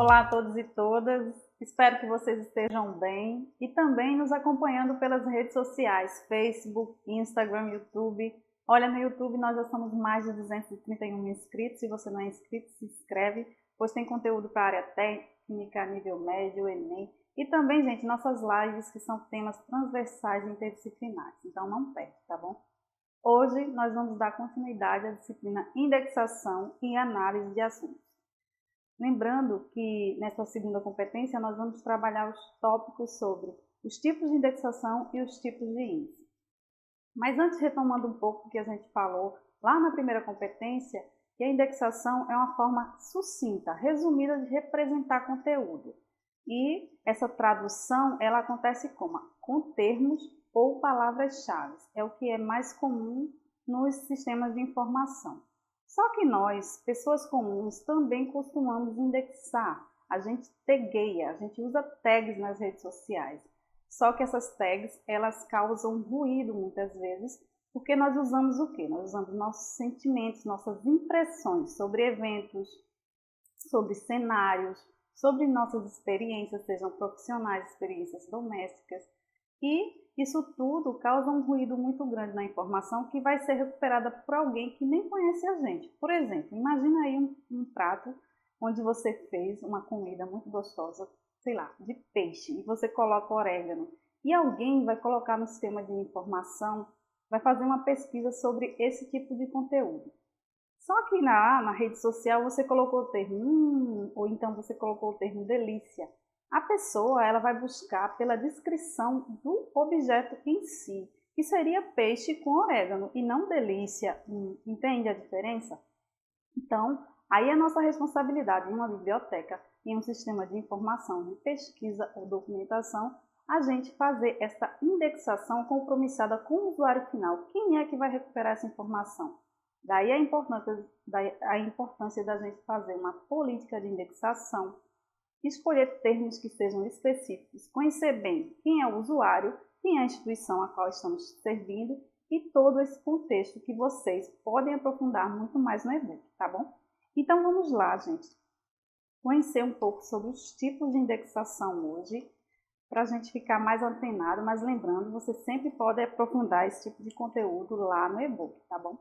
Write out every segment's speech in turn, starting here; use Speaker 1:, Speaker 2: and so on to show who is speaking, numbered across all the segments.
Speaker 1: Olá a todos e todas, espero que vocês estejam bem e também nos acompanhando pelas redes sociais, Facebook, Instagram, YouTube. Olha, no YouTube nós já somos mais de 231 inscritos, se você não é inscrito, se inscreve, pois tem conteúdo para a área técnica, nível médio, Enem, e também, gente, nossas lives que são temas transversais e interdisciplinares, então não perde, tá bom? Hoje nós vamos dar continuidade à disciplina Indexação e Análise de Assuntos. Lembrando que nessa segunda competência nós vamos trabalhar os tópicos sobre os tipos de indexação e os tipos de índice. Mas antes, retomando um pouco o que a gente falou lá na primeira competência, que a indexação é uma forma sucinta, resumida de representar conteúdo. E essa tradução, ela acontece como? Com termos ou palavras-chave. É o que é mais comum nos sistemas de informação. Só que nós, pessoas comuns, também costumamos indexar. A gente tagueia, a gente usa tags nas redes sociais. Só que essas tags, elas causam ruído muitas vezes, porque nós usamos o quê? Nós usamos nossos sentimentos, nossas impressões sobre eventos, sobre cenários, sobre nossas experiências, sejam profissionais, experiências domésticas. E isso tudo causa um ruído muito grande na informação que vai ser recuperada por alguém que nem conhece a gente. Por exemplo, imagina aí um prato onde você fez uma comida muito gostosa, sei lá, de peixe, e você coloca orégano. E alguém vai colocar no sistema de informação, vai fazer uma pesquisa sobre esse tipo de conteúdo. Só que na rede social você colocou o termo ou então você colocou o termo delícia. A pessoa ela vai buscar pela descrição do objeto em si, que seria peixe com orégano e não delícia. Entende a diferença? Então, aí é nossa responsabilidade em uma biblioteca, em um sistema de informação, de pesquisa ou documentação, a gente fazer essa indexação compromissada com o usuário final. Quem é que vai recuperar essa informação? Daí a importância da gente fazer uma política de indexação, escolher termos que sejam específicos, conhecer bem quem é o usuário, quem é a instituição a qual estamos servindo e todo esse contexto que vocês podem aprofundar muito mais no e-book, tá bom? Então vamos lá, gente, conhecer um pouco sobre os tipos de indexação hoje, para a gente ficar mais antenado, mas lembrando, você sempre pode aprofundar esse tipo de conteúdo lá no e-book, tá bom?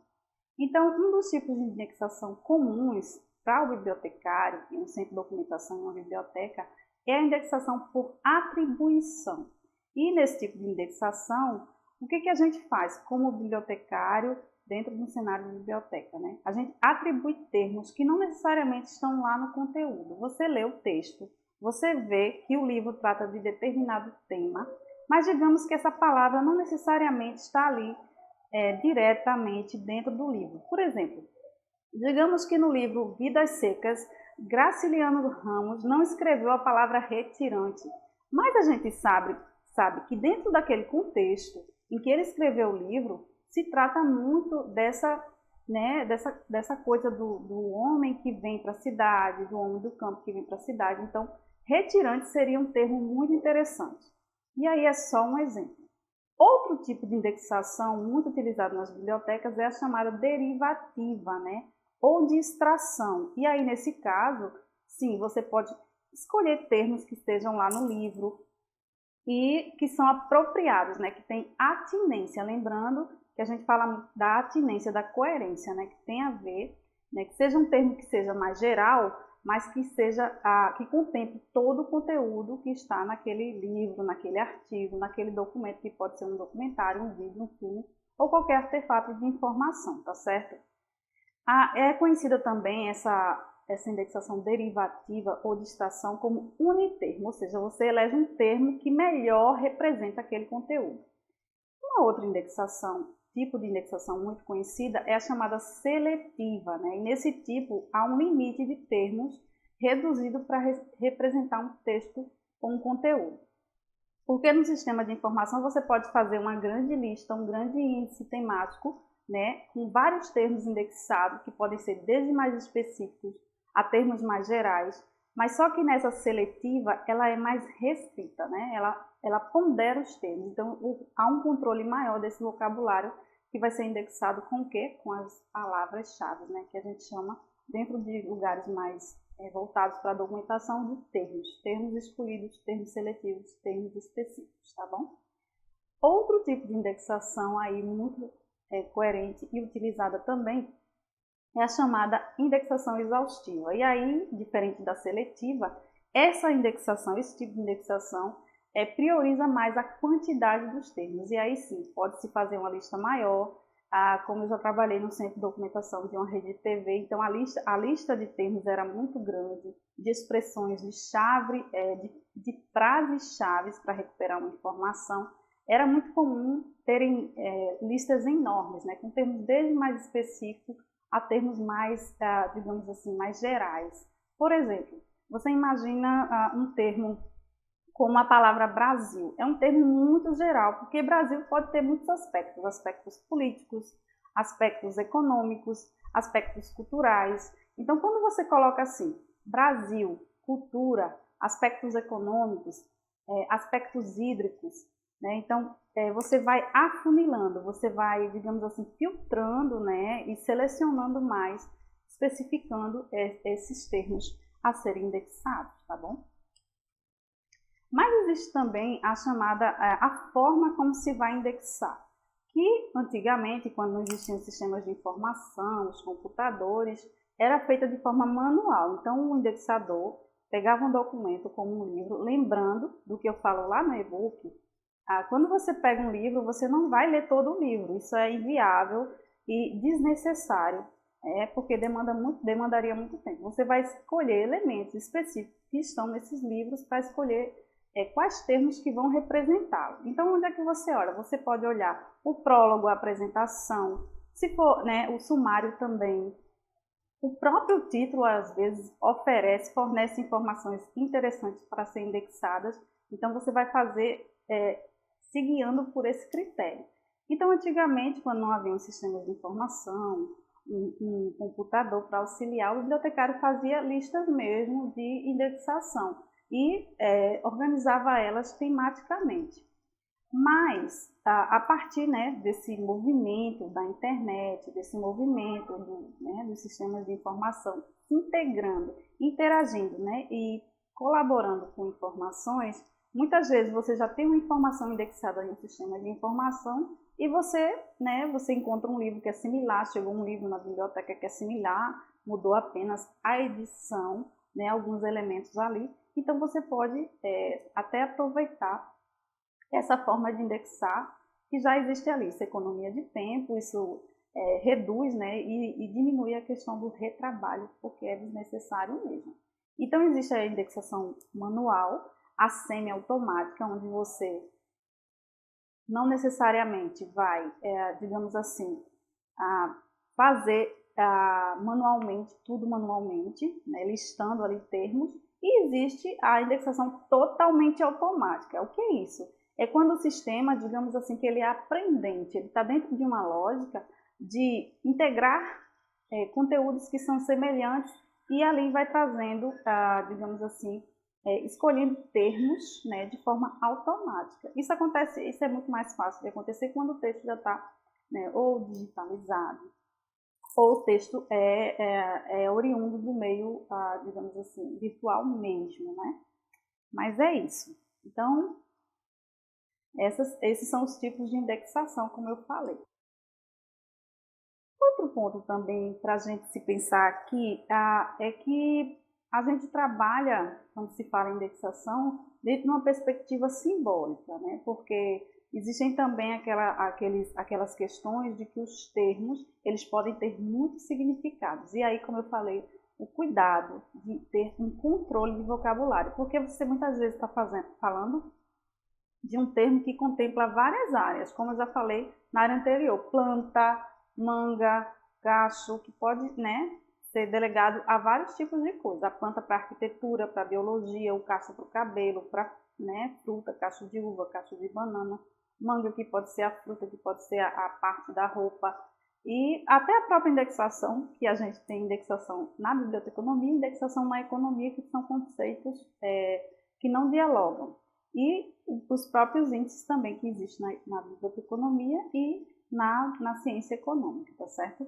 Speaker 1: Então, um dos tipos de indexação comuns para o bibliotecário, em um centro de documentação em uma biblioteca, é a indexação por atribuição. E nesse tipo de indexação, o que a gente faz como bibliotecário dentro de um cenário de biblioteca, né? A gente atribui termos que não necessariamente estão lá no conteúdo. Você lê o texto, você vê que o livro trata de determinado tema, mas digamos que essa palavra não necessariamente está ali diretamente dentro do livro. Por exemplo, digamos que no livro Vidas Secas, Graciliano Ramos não escreveu a palavra retirante, mas a gente sabe que dentro daquele contexto em que ele escreveu o livro, se trata muito dessa coisa do homem que vem para a cidade, do homem do campo que vem para a cidade. Então, retirante seria um termo muito interessante. E aí é só um exemplo. Outro tipo de indexação muito utilizado nas bibliotecas é a chamada derivativa, né? Ou de extração. E aí, nesse caso, sim, você pode escolher termos que estejam lá no livro e que são apropriados, né? Que tem atinência. Lembrando que a gente fala da atinência, da coerência, né? Que tem a ver, né? Que seja um termo que seja mais geral, mas que que contemple todo o conteúdo que está naquele livro, naquele artigo, naquele documento, que pode ser um documentário, um vídeo, um filme, ou qualquer artefato de informação, tá certo? É conhecida também essa indexação derivativa ou de extração como unitermo, ou seja, você elege um termo que melhor representa aquele conteúdo. Uma outra tipo de indexação muito conhecida é a chamada seletiva, né? E nesse tipo há um limite de termos reduzido para representar um texto ou um conteúdo. Porque no sistema de informação você pode fazer uma grande lista, um grande índice temático, né? Com vários termos indexados, que podem ser desde mais específicos a termos mais gerais, mas só que nessa seletiva ela é mais restrita, né? Ela pondera os termos, então há um controle maior desse vocabulário que vai ser indexado com o quê? Com as palavras-chave, né? Que a gente chama, dentro de lugares mais voltados para a documentação de termos escolhidos, termos seletivos, termos específicos, tá bom? Outro tipo de indexação aí muito coerente e utilizada também é a chamada indexação exaustiva. E aí, diferente da seletiva, essa indexação, esse tipo de indexação, prioriza mais a quantidade dos termos. E aí sim, pode-se fazer uma lista maior, como eu já trabalhei no centro de documentação de uma rede de TV, então a lista de termos era muito grande, de expressões de chave, de frases-chave para recuperar uma informação. Era muito comum terem listas enormes, né, com termos desde mais específicos a termos mais, digamos assim, mais gerais. Por exemplo, você imagina um termo como a palavra Brasil. É um termo muito geral, porque Brasil pode ter muitos aspectos, aspectos políticos, aspectos econômicos, aspectos culturais. Então, quando você coloca assim, Brasil, cultura, aspectos econômicos, aspectos hídricos, né? Então, você vai afunilando, você vai, digamos assim, filtrando, né? E selecionando mais, especificando esses termos a serem indexados, tá bom? Mas existe também a chamada, a forma como se vai indexar, que antigamente, quando não existiam sistemas de informação, os computadores, era feita de forma manual. Então, o indexador pegava um documento como um livro, lembrando do que eu falo lá no e-book. Quando você pega um livro, você não vai ler todo o livro, isso é inviável e desnecessário, porque demandaria muito tempo. Você vai escolher elementos específicos que estão nesses livros para escolher quais termos que vão representá-lo. Então, onde é que você olha? Você pode olhar o prólogo, a apresentação, se for, né, o sumário também. O próprio título, às vezes, fornece informações interessantes para serem indexadas. Então, você vai fazer se guiando por esse critério. Então, antigamente, quando não havia um sistema de informação, um computador para auxiliar, o bibliotecário fazia listas mesmo de indexação e organizava elas tematicamente. Mas, a partir, né, desse movimento da internet, desse movimento dos sistemas de informação se integrando, interagindo, né, e colaborando com informações, muitas vezes você já tem uma informação indexada em um sistema de informação e você encontra um livro que é similar, chegou um livro na biblioteca que é similar, mudou apenas a edição, né, alguns elementos ali. Então, você pode até aproveitar essa forma de indexar que já existe ali. Isso é economia de tempo, isso reduz, né, e diminui a questão do retrabalho, porque é desnecessário mesmo. Então, existe a indexação manual, a semi-automática, onde você não necessariamente vai, digamos assim, fazer manualmente, tudo manualmente, né, listando ali termos, e existe a indexação totalmente automática. O que é isso? É quando o sistema, digamos assim, que ele é aprendente, ele está dentro de uma lógica de integrar conteúdos que são semelhantes e ali vai trazendo, digamos assim, escolhendo termos, né, de forma automática. Isso é muito mais fácil de acontecer quando o texto já está, né, ou digitalizado, ou o texto é oriundo do meio, digamos assim, virtual mesmo, né? Mas é isso. Então, esses são os tipos de indexação, como eu falei. Outro ponto também para a gente se pensar aqui é que a gente trabalha, quando se fala em indexação, dentro de uma perspectiva simbólica, né? Porque existem também aquelas questões de que os termos eles podem ter muitos significados. E aí, como eu falei, o cuidado de ter um controle de vocabulário, porque você muitas vezes está falando de um termo que contempla várias áreas, como eu já falei na área anterior, planta, manga, cacho, que pode, né, ser delegado a vários tipos de coisas. A planta para arquitetura, para biologia, o cacho para o cabelo, para, né, fruta, cacho de uva, cacho de banana, manga que pode ser a fruta, que pode ser a parte da roupa. E até a própria indexação, que a gente tem indexação na biblioteconomia e indexação na economia, que são conceitos que não dialogam. E os próprios índices também que existem na biblioteconomia e na ciência econômica, tá certo?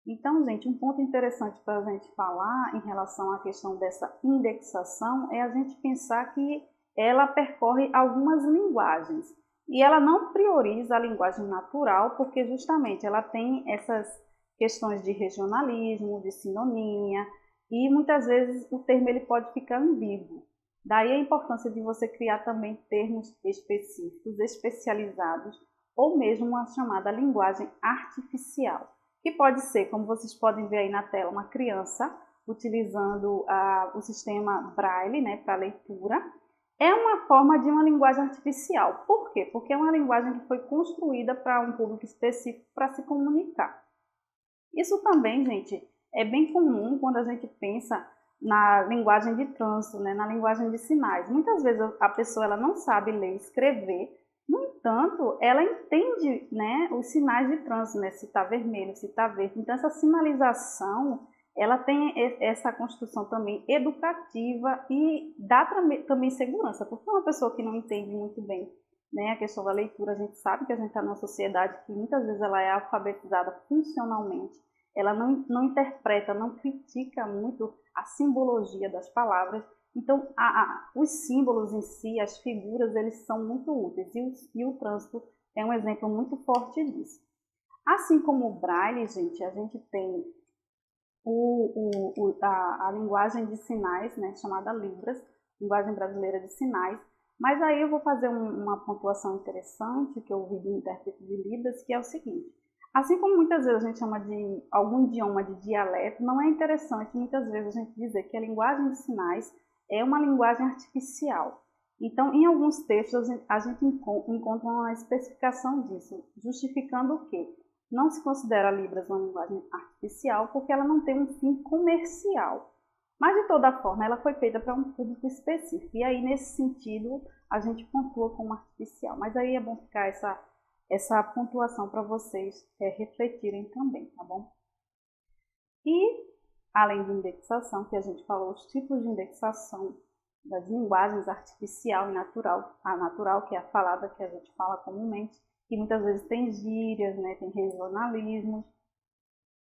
Speaker 1: Então, gente, um ponto interessante para a gente falar em relação à questão dessa indexação é a gente pensar que ela percorre algumas linguagens e ela não prioriza a linguagem natural, porque justamente ela tem essas questões de regionalismo, de sinonímia, e muitas vezes o termo ele pode ficar ambíguo. Daí a importância de você criar também termos específicos, especializados, ou mesmo uma chamada linguagem artificial, que pode ser, como vocês podem ver aí na tela, uma criança utilizando o sistema Braille, né, para leitura. É uma forma de uma linguagem artificial. Por quê? Porque é uma linguagem que foi construída para um público específico para se comunicar. Isso também, gente, é bem comum quando a gente pensa na linguagem de trânsito, né, na linguagem de sinais. Muitas vezes a pessoa ela não sabe ler e escrever, no entanto, ela entende, né, os sinais de trânsito, né, se está vermelho, se está verde. Então, essa sinalização, ela tem essa construção também educativa e dá também segurança, porque uma pessoa que não entende muito bem, né, a questão da leitura, a gente sabe que a gente está numa sociedade que muitas vezes ela é alfabetizada funcionalmente, ela não interpreta, não critica muito a simbologia das palavras. Então, os símbolos em si, as figuras, eles são muito úteis e o trânsito é um exemplo muito forte disso. Assim como o Braille, gente, a gente tem a linguagem de sinais, né, chamada Libras, linguagem brasileira de sinais, mas aí eu vou fazer uma pontuação interessante que eu vi do intérprete de Libras, que é o seguinte: assim como muitas vezes a gente chama de algum idioma de dialeto, não é interessante muitas vezes a gente dizer que a linguagem de sinais é uma linguagem artificial. Então, em alguns textos, a gente encontra uma especificação disso, justificando o quê? Não se considera Libras uma linguagem artificial porque ela não tem um fim comercial. Mas, de toda forma, ela foi feita para um público específico. E aí, nesse sentido, a gente pontua como artificial. Mas aí é bom ficar essa pontuação para vocês refletirem também, tá bom? E, além de indexação, que a gente falou, os tipos de indexação das linguagens artificial e natural, a natural, que é a falada que a gente fala comumente, que muitas vezes tem gírias, né, tem regionalismos.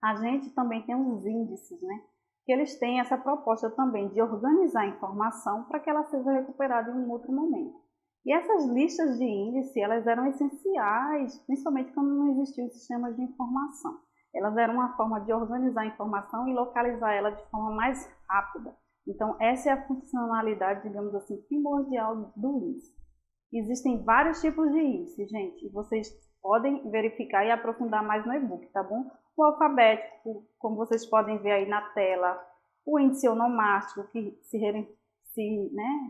Speaker 1: A gente também tem os índices, né, que eles têm essa proposta também de organizar a informação para que ela seja recuperada em um outro momento. E essas listas de índice, elas eram essenciais, principalmente quando não existiam sistemas de informação. Elas eram uma forma de organizar a informação e localizar ela de forma mais rápida. Então, essa é a funcionalidade, digamos assim, primordial do índice. Existem vários tipos de índice, gente, e vocês podem verificar e aprofundar mais no e-book, tá bom? O alfabético, como vocês podem ver aí na tela, o índice onomástico, que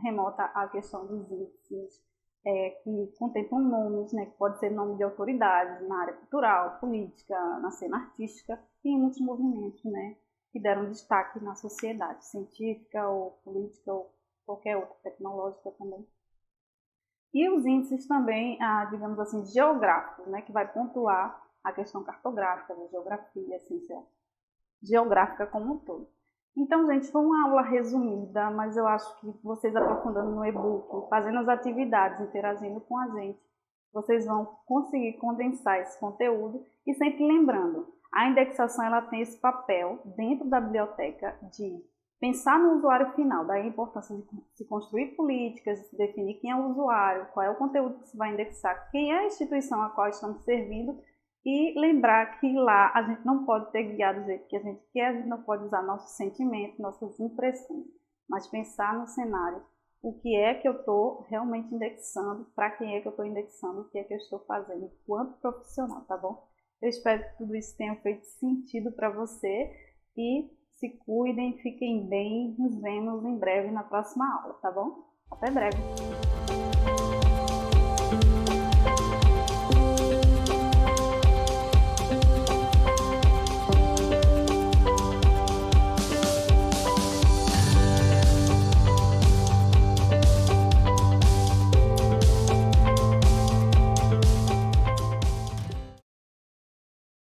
Speaker 1: remota à questão dos índices que contemplam nomes, né, que pode ser nome de autoridades na área cultural, política, na cena artística e em muitos movimentos, né, que deram destaque na sociedade científica ou política ou qualquer outra tecnológica também. E os índices também, digamos assim, geográficos, né, que vai pontuar a questão cartográfica, da geografia, ciência geográfica como um todo. Então, gente, foi uma aula resumida, mas eu acho que vocês aprofundando no e-book, fazendo as atividades, interagindo com a gente, vocês vão conseguir condensar esse conteúdo e sempre lembrando, a indexação ela tem esse papel dentro da biblioteca de pensar no usuário final, daí a importância de se construir políticas, de se definir quem é o usuário, qual é o conteúdo que se vai indexar, quem é a instituição a qual estamos servindo e lembrar que lá a gente não pode ter guiado do jeito que a gente quer, a gente não pode usar nossos sentimentos, nossas impressões, mas pensar no cenário, o que é que eu estou realmente indexando, para quem é que eu estou indexando, o que é que eu estou fazendo enquanto profissional, tá bom? Eu espero que tudo isso tenha feito sentido para você e se cuidem, fiquem bem, nos vemos em breve na próxima aula, tá bom? Até breve!